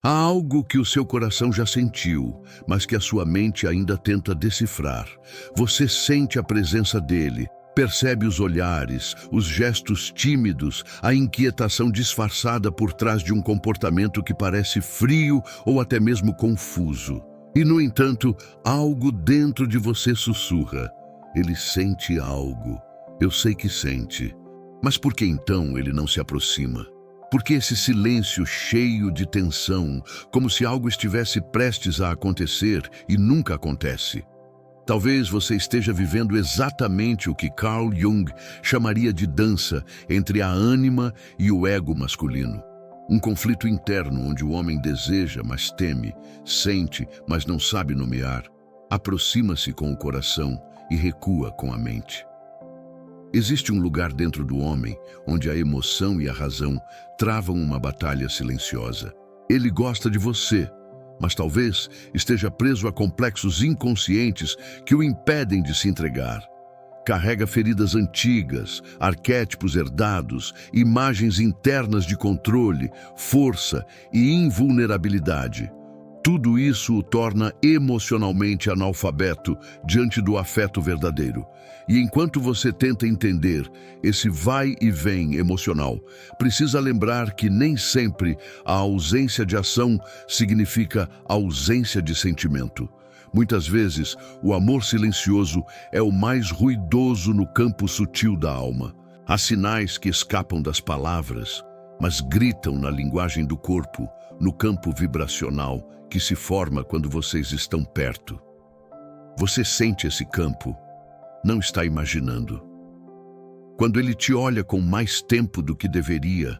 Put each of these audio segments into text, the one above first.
Há algo que o seu coração já sentiu, mas que a sua mente ainda tenta decifrar. Você sente a presença dele, percebe os olhares, os gestos tímidos, a inquietação disfarçada por trás de um comportamento que parece frio ou até mesmo confuso. E, no entanto, algo dentro de você sussurra. Ele sente algo. Eu sei que sente. Mas por que então ele não se aproxima? Por que esse silêncio cheio de tensão, como se algo estivesse prestes a acontecer e nunca acontece? Talvez você esteja vivendo exatamente o que Carl Jung chamaria de dança entre a ânima e o ego masculino. Um conflito interno onde o homem deseja, mas teme, sente, mas não sabe nomear, aproxima-se com o coração e recua com a mente. Existe um lugar dentro do homem onde a emoção e a razão travam uma batalha silenciosa. Ele gosta de você, mas talvez esteja preso a complexos inconscientes que o impedem de se entregar. Carrega feridas antigas, arquétipos herdados, imagens internas de controle, força e invulnerabilidade. Tudo isso o torna emocionalmente analfabeto diante do afeto verdadeiro. E enquanto você tenta entender esse vai e vem emocional, precisa lembrar que nem sempre a ausência de ação significa ausência de sentimento. Muitas vezes, o amor silencioso é o mais ruidoso no campo sutil da alma. Há sinais que escapam das palavras, mas gritam na linguagem do corpo, no campo vibracional que se forma quando vocês estão perto. Você sente esse campo, não está imaginando. Quando ele te olha com mais tempo do que deveria,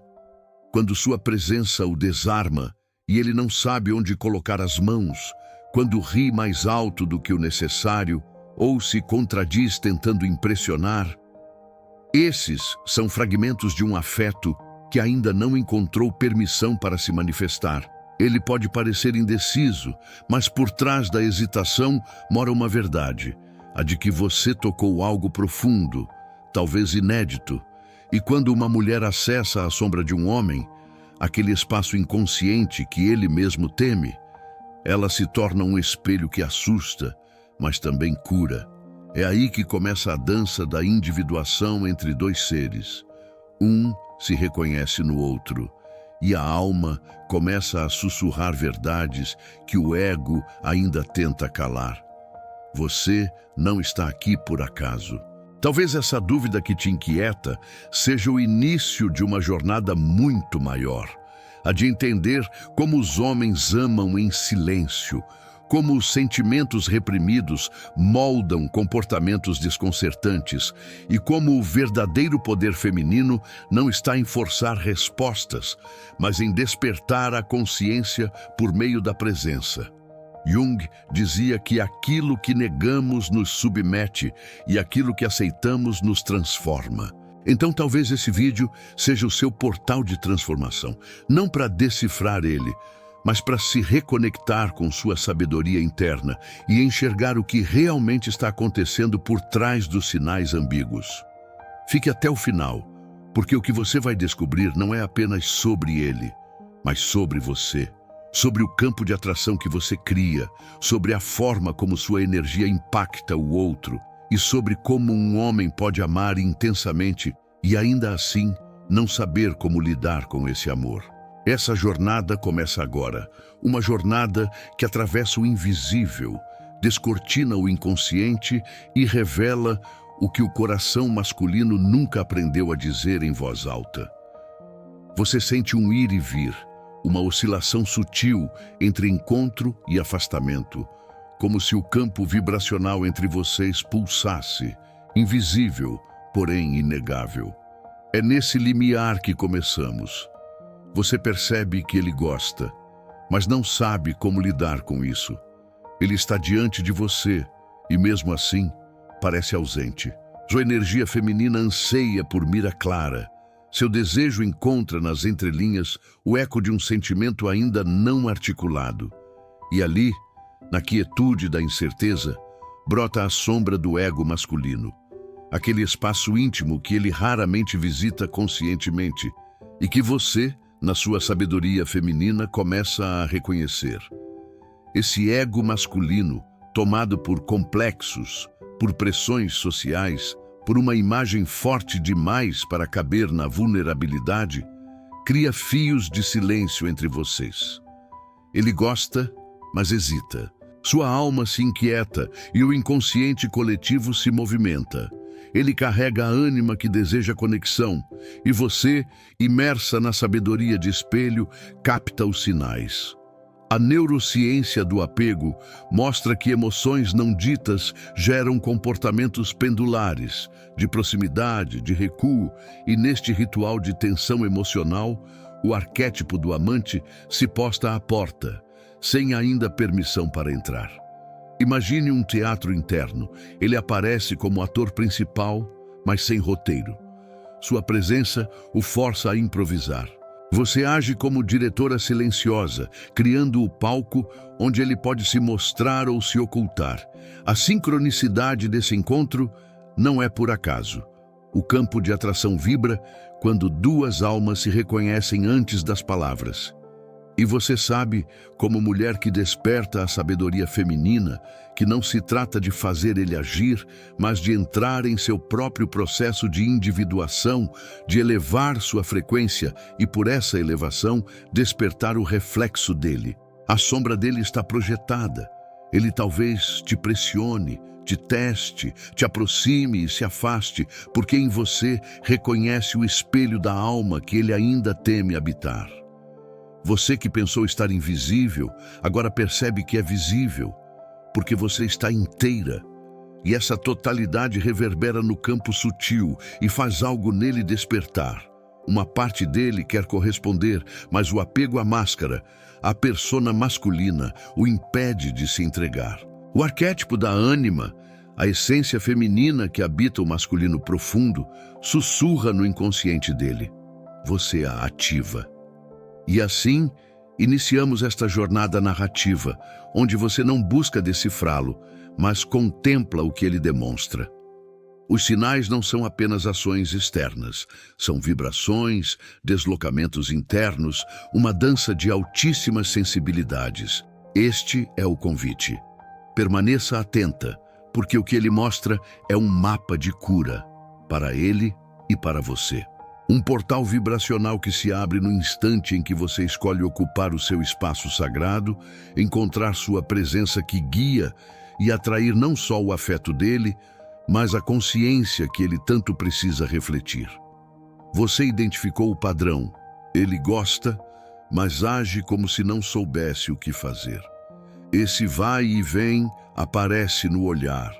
quando sua presença o desarma e ele não sabe onde colocar as mãos, quando ri mais alto do que o necessário ou se contradiz tentando impressionar, esses são fragmentos de um afeto que ainda não encontrou permissão para se manifestar. Ele pode parecer indeciso, mas por trás da hesitação mora uma verdade, a de que você tocou algo profundo, talvez inédito. E quando uma mulher acessa a sombra de um homem, aquele espaço inconsciente que ele mesmo teme, ela se torna um espelho que assusta, mas também cura. É aí que começa a dança da individuação entre dois seres. Um se reconhece no outro, e a alma começa a sussurrar verdades que o ego ainda tenta calar. Você não está aqui por acaso. Talvez essa dúvida que te inquieta seja o início de uma jornada muito maior, a de entender como os homens amam em silêncio, como os sentimentos reprimidos moldam comportamentos desconcertantes e como o verdadeiro poder feminino não está em forçar respostas, mas em despertar a consciência por meio da presença. Jung dizia que aquilo que negamos nos submete e aquilo que aceitamos nos transforma. Então talvez esse vídeo seja o seu portal de transformação, não para decifrar ele, mas para se reconectar com sua sabedoria interna e enxergar o que realmente está acontecendo por trás dos sinais ambíguos. Fique até o final, porque o que você vai descobrir não é apenas sobre ele, mas sobre você, sobre o campo de atração que você cria, sobre a forma como sua energia impacta o outro e sobre como um homem pode amar intensamente e ainda assim não saber como lidar com esse amor. Essa jornada começa agora, uma jornada que atravessa o invisível, descortina o inconsciente e revela o que o coração masculino nunca aprendeu a dizer em voz alta. Você sente um ir e vir, uma oscilação sutil entre encontro e afastamento, como se o campo vibracional entre vocês pulsasse, invisível, porém inegável. É nesse limiar que começamos. Você percebe que ele gosta, mas não sabe como lidar com isso. Ele está diante de você e, mesmo assim, parece ausente. Sua energia feminina anseia por mira clara. Seu desejo encontra nas entrelinhas o eco de um sentimento ainda não articulado. E ali, na quietude da incerteza, brota a sombra do ego masculino. Aquele espaço íntimo que ele raramente visita conscientemente e que você na sua sabedoria feminina, começa a reconhecer. Esse ego masculino, tomado por complexos, por pressões sociais, por uma imagem forte demais para caber na vulnerabilidade, cria fios de silêncio entre vocês. Ele gosta, mas hesita. Sua alma se inquieta e o inconsciente coletivo se movimenta. Ele carrega a ânima que deseja conexão e você, imersa na sabedoria de espelho, capta os sinais. A neurociência do apego mostra que emoções não ditas geram comportamentos pendulares, de proximidade, de recuo, e neste ritual de tensão emocional, o arquétipo do amante se posta à porta, sem ainda permissão para entrar. Imagine um teatro interno. Ele aparece como ator principal, mas sem roteiro. Sua presença o força a improvisar. Você age como diretora silenciosa, criando o palco onde ele pode se mostrar ou se ocultar. A sincronicidade desse encontro não é por acaso. O campo de atração vibra quando duas almas se reconhecem antes das palavras. E você sabe, como mulher que desperta a sabedoria feminina, que não se trata de fazer ele agir, mas de entrar em seu próprio processo de individuação, de elevar sua frequência e, por essa elevação, despertar o reflexo dele. A sombra dele está projetada. Ele talvez te pressione, te teste, te aproxime e se afaste, porque em você reconhece o espelho da alma que ele ainda teme habitar. Você que pensou estar invisível, agora percebe que é visível, porque você está inteira. E essa totalidade reverbera no campo sutil e faz algo nele despertar. Uma parte dele quer corresponder, mas o apego à máscara, à persona masculina, o impede de se entregar. O arquétipo da ânima, a essência feminina que habita o masculino profundo, sussurra no inconsciente dele. Você a ativa. E assim, iniciamos esta jornada narrativa, onde você não busca decifrá-lo, mas contempla o que ele demonstra. Os sinais não são apenas ações externas, são vibrações, deslocamentos internos, uma dança de altíssimas sensibilidades. Este é o convite. Permaneça atenta, porque o que ele mostra é um mapa de cura, para ele e para você. Um portal vibracional que se abre no instante em que você escolhe ocupar o seu espaço sagrado, encontrar sua presença que guia e atrair não só o afeto dele, mas a consciência que ele tanto precisa refletir. Você identificou o padrão. Ele gosta, mas age como se não soubesse o que fazer. Esse vai e vem aparece no olhar,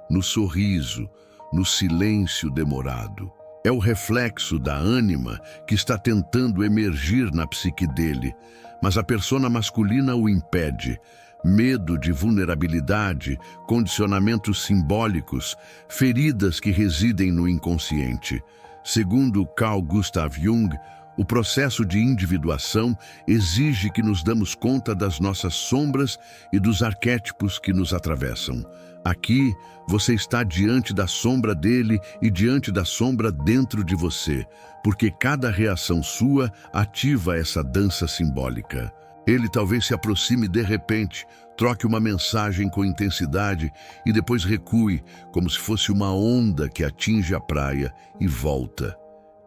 no sorriso, no silêncio demorado. É o reflexo da ânima que está tentando emergir na psique dele, mas a persona masculina o impede. Medo de vulnerabilidade, condicionamentos simbólicos, feridas que residem no inconsciente. Segundo Carl Gustav Jung, o processo de individuação exige que nos damos conta das nossas sombras e dos arquétipos que nos atravessam. Aqui, você está diante da sombra dele e diante da sombra dentro de você, porque cada reação sua ativa essa dança simbólica. Ele talvez se aproxime de repente, troque uma mensagem com intensidade e depois recue, como se fosse uma onda que atinge a praia e volta.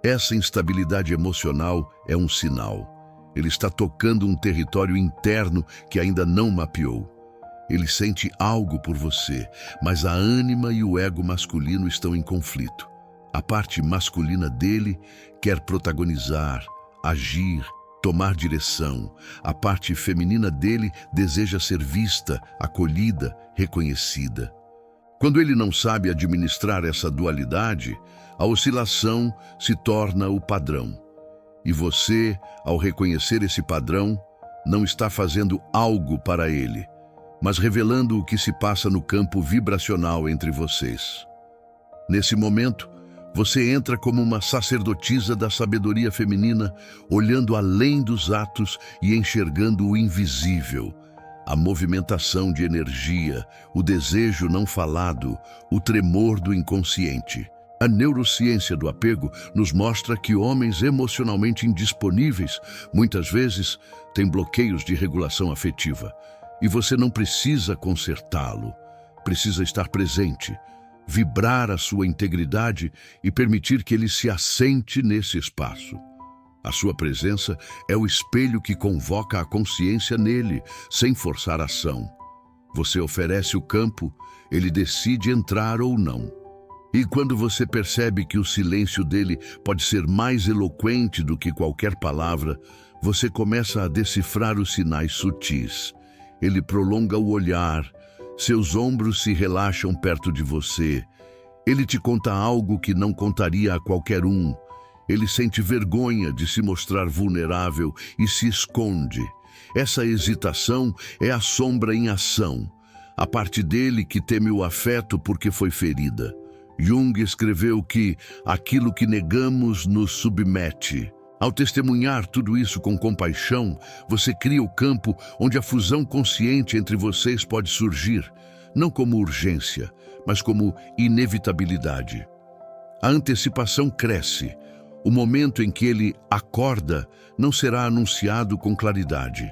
Essa instabilidade emocional é um sinal. Ele está tocando um território interno que ainda não mapeou. Ele sente algo por você, mas a ânima e o ego masculino estão em conflito. A parte masculina dele quer protagonizar, agir, tomar direção. A parte feminina dele deseja ser vista, acolhida, reconhecida. Quando ele não sabe administrar essa dualidade, a oscilação se torna o padrão. E você, ao reconhecer esse padrão, não está fazendo algo para ele, mas revelando o que se passa no campo vibracional entre vocês. Nesse momento, você entra como uma sacerdotisa da sabedoria feminina, olhando além dos atos e enxergando o invisível, a movimentação de energia, o desejo não falado, o tremor do inconsciente. A neurociência do apego nos mostra que homens emocionalmente indisponíveis, muitas vezes, têm bloqueios de regulação afetiva. E você não precisa consertá-lo, precisa estar presente, vibrar a sua integridade e permitir que ele se assente nesse espaço. A sua presença é o espelho que convoca a consciência nele, sem forçar ação. Você oferece o campo, ele decide entrar ou não. E quando você percebe que o silêncio dele pode ser mais eloquente do que qualquer palavra, você começa a decifrar os sinais sutis. Ele prolonga o olhar, seus ombros se relaxam perto de você. Ele te conta algo que não contaria a qualquer um. Ele sente vergonha de se mostrar vulnerável e se esconde. Essa hesitação é a sombra em ação, a parte dele que teme o afeto porque foi ferida. Jung escreveu que aquilo que negamos nos submete. Ao testemunhar tudo isso com compaixão, você cria o campo onde a fusão consciente entre vocês pode surgir, não como urgência, mas como inevitabilidade. A antecipação cresce. O momento em que ele acorda não será anunciado com claridade.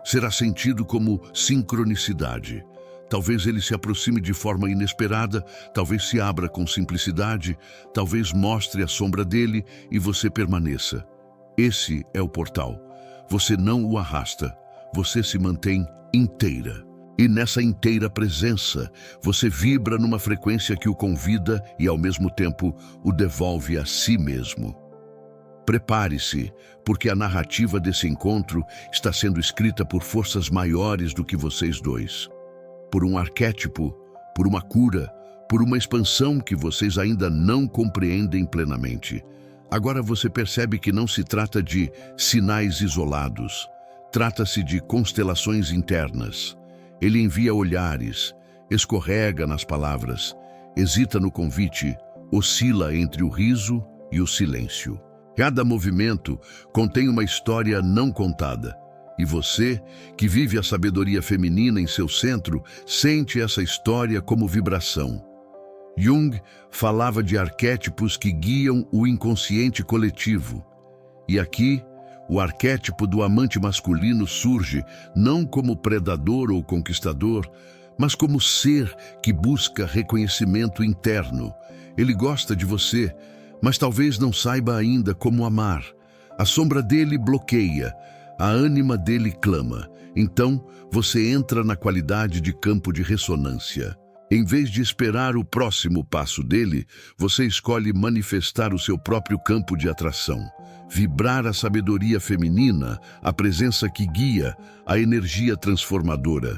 Será sentido como sincronicidade. Talvez ele se aproxime de forma inesperada, talvez se abra com simplicidade, talvez mostre a sombra dele e você permaneça. Esse é o portal. Você não o arrasta, você se mantém inteira. E nessa inteira presença, você vibra numa frequência que o convida e, ao mesmo tempo, o devolve a si mesmo. Prepare-se, porque a narrativa desse encontro está sendo escrita por forças maiores do que vocês dois. Por um arquétipo, por uma cura, por uma expansão que vocês ainda não compreendem plenamente. Agora você percebe que não se trata de sinais isolados. Trata-se de constelações internas. Ele envia olhares, escorrega nas palavras, hesita no convite, oscila entre o riso e o silêncio. Cada movimento contém uma história não contada. E você, que vive a sabedoria feminina em seu centro, sente essa história como vibração. Jung falava de arquétipos que guiam o inconsciente coletivo. E aqui, o arquétipo do amante masculino surge não como predador ou conquistador, mas como ser que busca reconhecimento interno. Ele gosta de você, mas talvez não saiba ainda como amar. A sombra dele bloqueia. A ânima dele clama. Então, você entra na qualidade de campo de ressonância. Em vez de esperar o próximo passo dele, você escolhe manifestar o seu próprio campo de atração. Vibrar a sabedoria feminina, a presença que guia, a energia transformadora.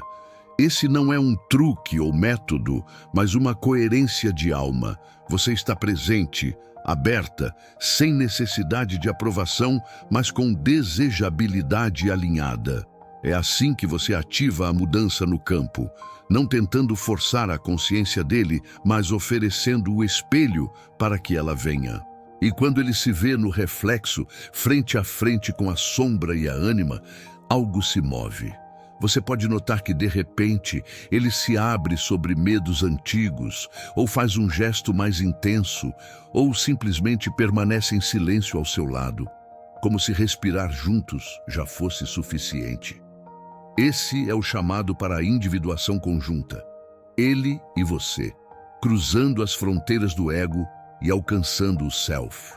Esse não é um truque ou método, mas uma coerência de alma. Você está presente, aberta, sem necessidade de aprovação, mas com desejabilidade alinhada. É assim que você ativa a mudança no campo, não tentando forçar a consciência dele, mas oferecendo o espelho para que ela venha. E quando ele se vê no reflexo, frente a frente com a sombra e a ânima, algo se move. Você pode notar que, de repente, ele se abre sobre medos antigos, ou faz um gesto mais intenso, ou simplesmente permanece em silêncio ao seu lado, como se respirar juntos já fosse suficiente. Esse é o chamado para a individuação conjunta. Ele e você, cruzando as fronteiras do ego e alcançando o self.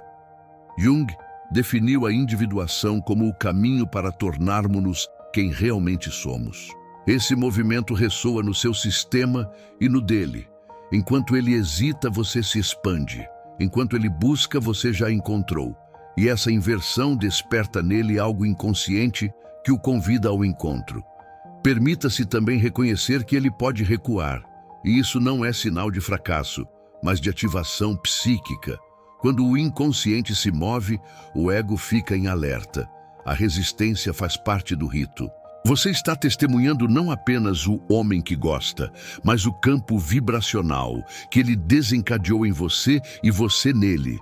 Jung definiu a individuação como o caminho para tornarmos-nos quem realmente somos. Esse movimento ressoa no seu sistema e no dele. Enquanto ele hesita, você se expande. Enquanto ele busca, você já encontrou. E essa inversão desperta nele algo inconsciente que o convida ao encontro. Permita-se também reconhecer que ele pode recuar. E isso não é sinal de fracasso, mas de ativação psíquica. Quando o inconsciente se move, o ego fica em alerta. A resistência faz parte do rito. Você está testemunhando não apenas o homem que gosta, mas o campo vibracional que ele desencadeou em você e você nele.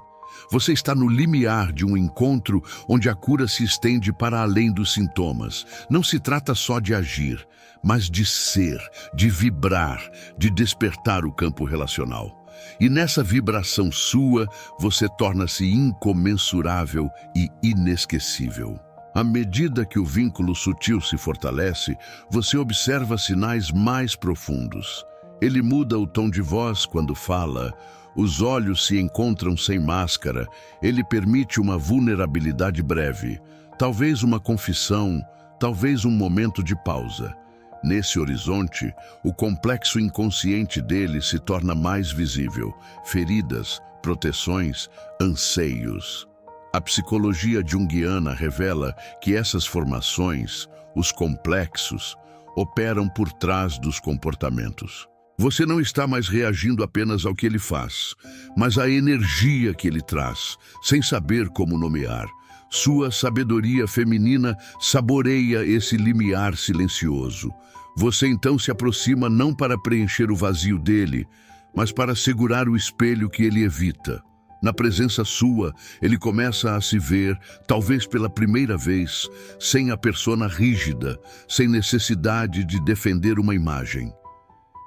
Você está no limiar de um encontro onde a cura se estende para além dos sintomas. Não se trata só de agir, mas de ser, de vibrar, de despertar o campo relacional. E nessa vibração sua, você torna-se incomensurável e inesquecível. À medida que o vínculo sutil se fortalece, você observa sinais mais profundos. Ele muda o tom de voz quando fala, os olhos se encontram sem máscara, ele permite uma vulnerabilidade breve, talvez uma confissão, talvez um momento de pausa. Nesse horizonte, o complexo inconsciente dele se torna mais visível, feridas, proteções, anseios. A psicologia junguiana revela que essas formações, os complexos, operam por trás dos comportamentos. Você não está mais reagindo apenas ao que ele faz, mas à energia que ele traz, sem saber como nomear. Sua sabedoria feminina saboreia esse limiar silencioso. Você então se aproxima não para preencher o vazio dele, mas para segurar o espelho que ele evita. Na presença sua, ele começa a se ver, talvez pela primeira vez, sem a persona rígida, sem necessidade de defender uma imagem.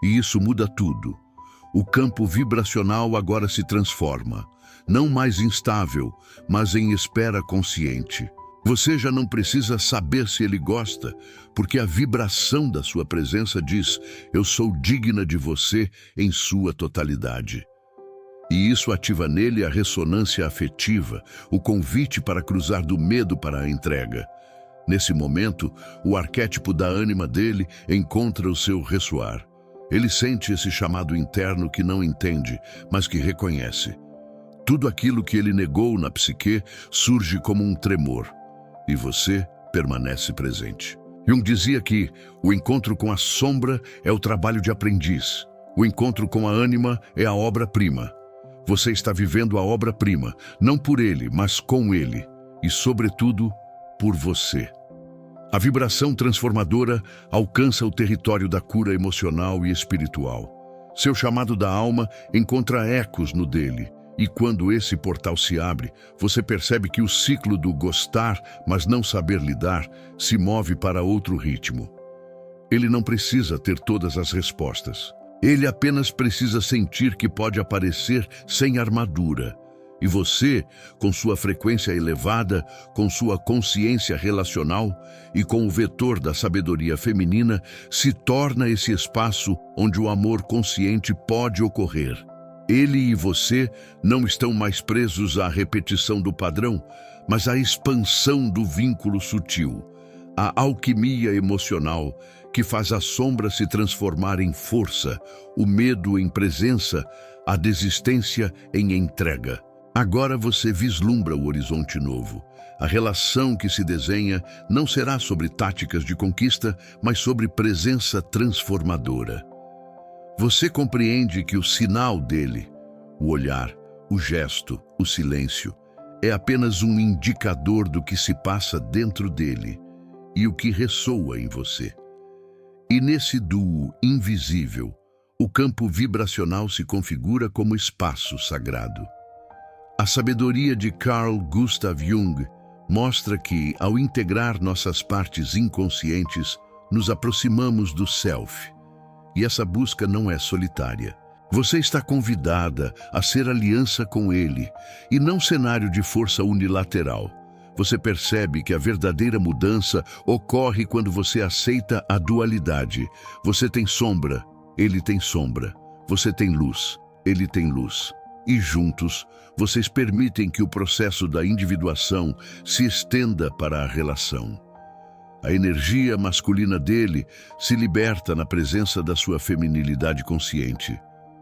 E isso muda tudo. O campo vibracional agora se transforma, não mais instável, mas em espera consciente. Você já não precisa saber se ele gosta, porque a vibração da sua presença diz: eu sou digna de você em sua totalidade. E isso ativa nele a ressonância afetiva, o convite para cruzar do medo para a entrega. Nesse momento, o arquétipo da ânima dele encontra o seu ressoar. Ele sente esse chamado interno que não entende, mas que reconhece. Tudo aquilo que ele negou na psique surge como um tremor, e você permanece presente. Jung dizia que o encontro com a sombra é o trabalho de aprendiz, o encontro com a ânima é a obra-prima. Você está vivendo a obra-prima, não por ele, mas com ele, e, sobretudo, por você. A vibração transformadora alcança o território da cura emocional e espiritual. Seu chamado da alma encontra ecos no dele, e quando esse portal se abre, você percebe que o ciclo do gostar, mas não saber lidar, se move para outro ritmo. Ele não precisa ter todas as respostas. Ele apenas precisa sentir que pode aparecer sem armadura. E você, com sua frequência elevada, com sua consciência relacional e com o vetor da sabedoria feminina, se torna esse espaço onde o amor consciente pode ocorrer. Ele e você não estão mais presos à repetição do padrão, mas à expansão do vínculo sutil, à alquimia emocional que faz a sombra se transformar em força, o medo em presença, a desistência em entrega. Agora você vislumbra o horizonte novo. A relação que se desenha não será sobre táticas de conquista, mas sobre presença transformadora. Você compreende que o sinal dele, o olhar, o gesto, o silêncio, é apenas um indicador do que se passa dentro dele e o que ressoa em você. E nesse duo invisível, o campo vibracional se configura como espaço sagrado. A sabedoria de Carl Gustav Jung mostra que, ao integrar nossas partes inconscientes, nos aproximamos do Self. E essa busca não é solitária. Você está convidada a ser aliança com ele, e não cenário de força unilateral. Você percebe que a verdadeira mudança ocorre quando você aceita a dualidade. Você tem sombra, ele tem sombra. Você tem luz, ele tem luz. E juntos, vocês permitem que o processo da individuação se estenda para a relação. A energia masculina dele se liberta na presença da sua feminilidade consciente.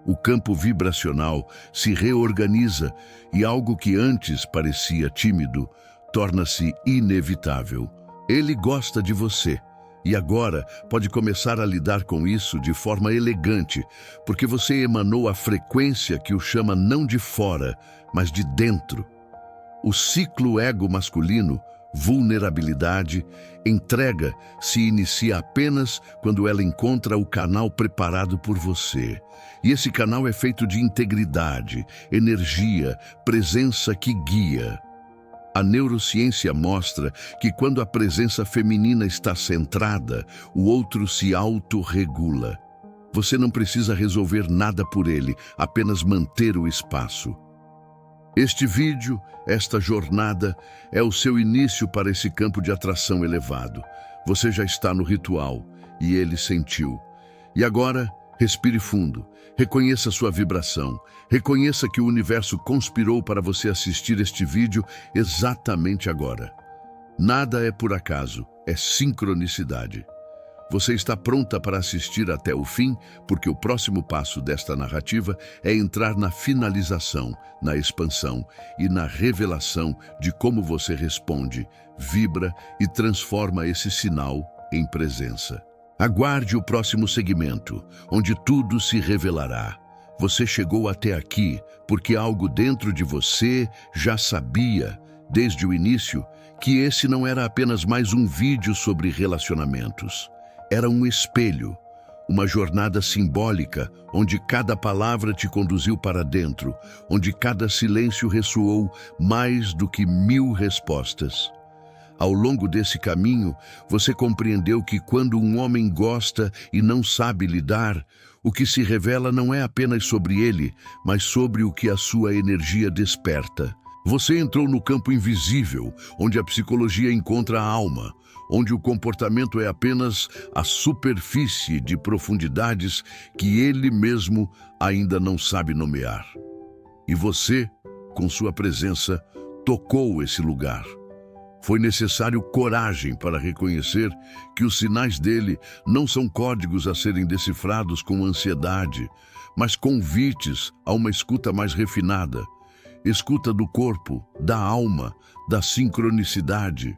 O campo vibracional se reorganiza e algo que antes parecia tímido torna-se inevitável. Ele gosta de você e agora pode começar a lidar com isso de forma elegante, porque você emanou a frequência que o chama não de fora, mas de dentro. O ciclo ego masculino, vulnerabilidade, entrega, se inicia apenas quando ela encontra o canal preparado por você. E esse canal é feito de integridade, energia, presença que guia. A neurociência mostra que quando a presença feminina está centrada, o outro se autorregula. Você não precisa resolver nada por ele, apenas manter o espaço. Este vídeo, esta jornada, é o seu início para esse campo de atração elevado. Você já está no ritual e ele sentiu. E agora, respire fundo, reconheça sua vibração, reconheça que o universo conspirou para você assistir este vídeo exatamente agora. Nada é por acaso, é sincronicidade. Você está pronta para assistir até o fim, porque o próximo passo desta narrativa é entrar na finalização, na expansão e na revelação de como você responde, vibra e transforma esse sinal em presença. Aguarde o próximo segmento, onde tudo se revelará. Você chegou até aqui porque algo dentro de você já sabia, desde o início, que esse não era apenas mais um vídeo sobre relacionamentos. Era um espelho, uma jornada simbólica, onde cada palavra te conduziu para dentro, onde cada silêncio ressoou mais do que 1000 respostas. Ao longo desse caminho, você compreendeu que quando um homem gosta e não sabe lidar, o que se revela não é apenas sobre ele, mas sobre o que a sua energia desperta. Você entrou no campo invisível, onde a psicologia encontra a alma, onde o comportamento é apenas a superfície de profundidades que ele mesmo ainda não sabe nomear. E você, com sua presença, tocou esse lugar. Foi necessário coragem para reconhecer que os sinais dele não são códigos a serem decifrados com ansiedade, mas convites a uma escuta mais refinada, escuta do corpo, da alma, da sincronicidade.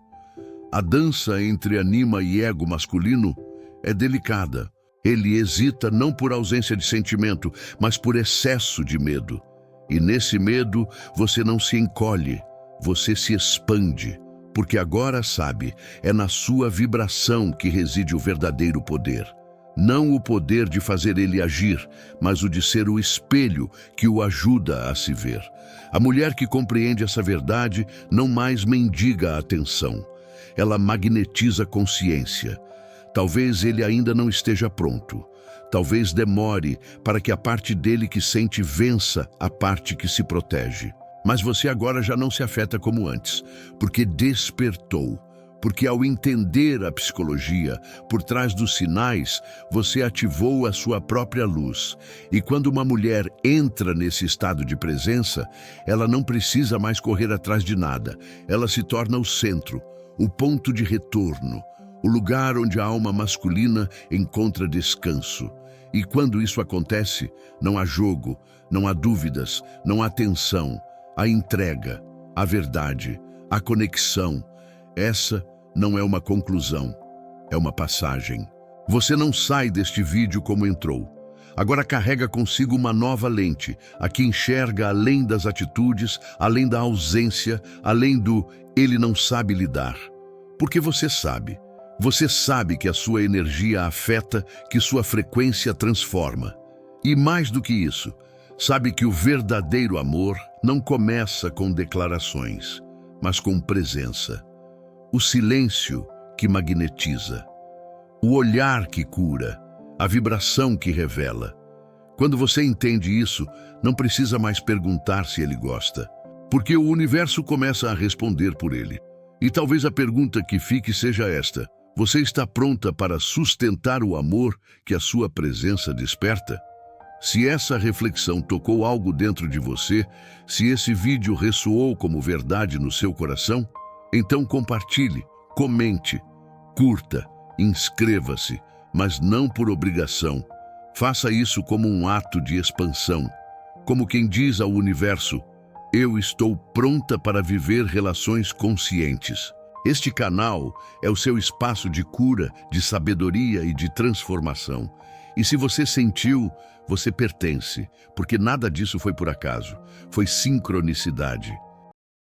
A dança entre anima e ego masculino é delicada. Ele hesita não por ausência de sentimento, mas por excesso de medo. E nesse medo, você não se encolhe, você se expande. Porque agora sabe, é na sua vibração que reside o verdadeiro poder. Não o poder de fazer ele agir, mas o de ser o espelho que o ajuda a se ver. A mulher que compreende essa verdade não mais mendiga a atenção. Ela magnetiza a consciência. Talvez ele ainda não esteja pronto. Talvez demore para que a parte dele que sente vença a parte que se protege. Mas você agora já não se afeta como antes, porque despertou. Porque ao entender a psicologia, por trás dos sinais, você ativou a sua própria luz. E quando uma mulher entra nesse estado de presença, ela não precisa mais correr atrás de nada. Ela se torna o centro, o ponto de retorno, o lugar onde a alma masculina encontra descanso. E quando isso acontece, não há jogo, não há dúvidas, não há tensão. A entrega, a verdade, a conexão. Essa não é uma conclusão, é uma passagem. Você não sai deste vídeo como entrou. Agora carrega consigo uma nova lente, a que enxerga além das atitudes, além da ausência, além do ele não sabe lidar. Porque você sabe que a sua energia afeta, que sua frequência transforma. E mais do que isso, sabe que o verdadeiro amor não começa com declarações, mas com presença. O silêncio que magnetiza, o olhar que cura, a vibração que revela. Quando você entende isso, não precisa mais perguntar se ele gosta, porque o universo começa a responder por ele. E talvez a pergunta que fique seja esta: você está pronta para sustentar o amor que a sua presença desperta? Se essa reflexão tocou algo dentro de você, se esse vídeo ressoou como verdade no seu coração, então compartilhe, comente, curta, inscreva-se, mas não por obrigação. Faça isso como um ato de expansão, como quem diz ao universo: eu estou pronta para viver relações conscientes. Este canal é o seu espaço de cura, de sabedoria e de transformação. E se você sentiu, você pertence, porque nada disso foi por acaso, foi sincronicidade.